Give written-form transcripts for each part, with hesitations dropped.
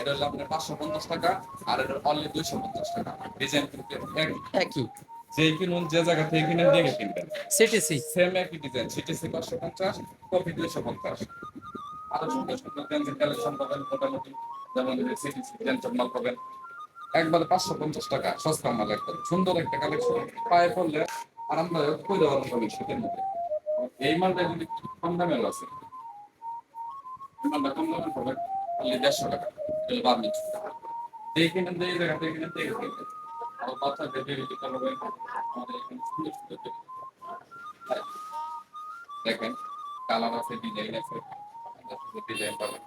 এটা হলো আপনার 550 টাকা, আর এটা অনলি 250 টাকা। ডিজাইন কিন্তু একই। যে কিনুন যে জায়গা থেকে কিনেন দেখে কিনবেন। সিটিসি। সেম একই ডিজাইন, সিটিসি 550, কপি 250। আরো সুন্দর সুন্দর গেঞ্জির কালেকশন পাবেন মোটামুটি, যেমন সিটিসি গেঞ্জির মাল পাবেন একবারে 550 টাকা, সস্তা মাল একদম সুন্দর একটা কালেকশন। পায়ে পড়লে আরামদায়ক, পরে আরাম পাবেন শীতের মধ্যে। এই মালটা যদি কম দামের আছে, এই মালটা কম দামের পাবেন অনলি 150 টাকা। এটা বাদ দিয়ে কিনেন, এই জায়গা থেকে কিনেন, দেখে কিনবেন। আর বাচ্চাদের বেবি জুতা পাবেন আমাদের এখানে সুন্দর সুন্দর baby জুতা। দেখেন কালার আছে, ডিজাইন আছে, সুন্দর সুন্দর ডিজাইন পাবেন।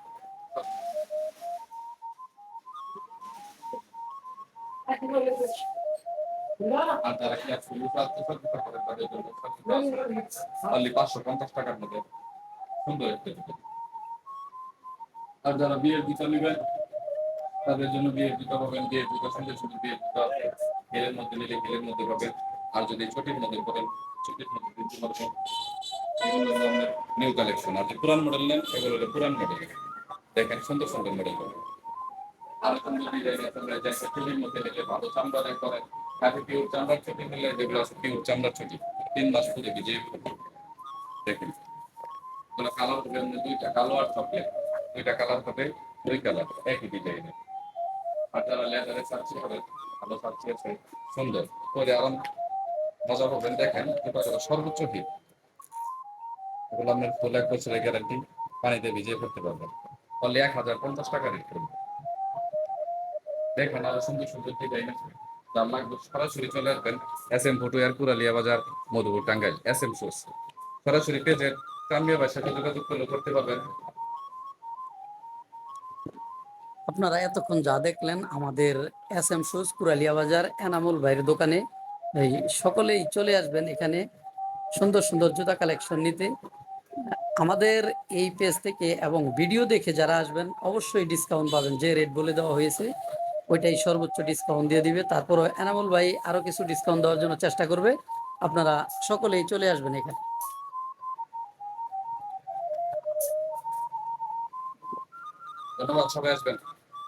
আর যারা কি আছে করেন তাদের জন্য অনলি 550 টাকার মধ্যে সুন্দর একটা জুতা। আর যারা বিয়ের জুতা নেবেন তাদের জন্য বিয়ের জুতা পাবেন, বিয়ের জুতা সুন্দর সুন্দর বিয়ের জুতা আছে। হিলের মধ্যে নিলে হিলের মধ্যে পাবেন, আর যদি চটির মধ্যে করেন চটির মধ্যে দিতে পারবেন। এগুলো হলো আপনার নিউ কালেকশন। আর যে পুরান মডেল নেন এগুলো হলো পুরান মডেল। দেখেন সুন্দর সুন্দর মডেল পাবেন। আর সুন্দর ডিজাইন আছে, আমরা যে চটির মধ্যে নিলে ভালো চামড়া করেন, কাঠে পিওর চামড়ার চটি নিলে যেগুলো আছে পিওর চামড়ার চটি 3 মাস পরে ভিজিয়ে দেখেন। এগুলো কালার হবে আপনার দুইটা, কালো আর চকলেট, দুইটা কালার হবে, দুই কালার একই ডিজাইনের। আর যারা লেদারে সার্চি করেন, ভালো সার্চি আছে, সুন্দর করে আরাম মজা পাবেন। দেখেন এটা হলো সর্বোচ্চ হিট, এগুলো আপনার ফুল 1 বছরের গ্যারান্টি, পানিতে ভিজিয়ে করতে পারবেন। অনলি 1050 টাকা রেট করবেন। দেখেন আরো সুন্দর সুন্দর ডিজাইন আছে, যার লাগবে সরাসরি চলে আসবেন SM ফুটওয়্যার, পুরালিয়া বাজার, মধুপুর, টাঙ্গাইল। SM শোস সরাসরি পেজের কামিয়া ভাইয়ের সাথে যোগাযোগ করতে পারবেন। আপনারা এতক্ষণ যা দেখলেন আমাদের SM শুজ পুরালিয়া বাজার এনামুল ভাইয়ের দোকানে। এই সকলেই চলে আসবেন এখানে সুন্দর সুন্দর জুতা কালেকশন নিতে। আমাদের এই পেজ থেকে এবং ভিডিও দেখে যারা আসবেন অবশ্যই ডিসকাউন্ট পাবেন। যে রেট বলে দেওয়া হয়েছে ওইটাই সর্বোচ্চ ডিসকাউন্ট দিয়ে দিবে। তারপরও এনামুল ভাই আরও কিছু ডিসকাউন্ট দেওয়ার জন্য চেষ্টা করবে। আপনারা সকলেই চলে আসবেন এখানে। ধন্যবাদ, সবাই আসবেন।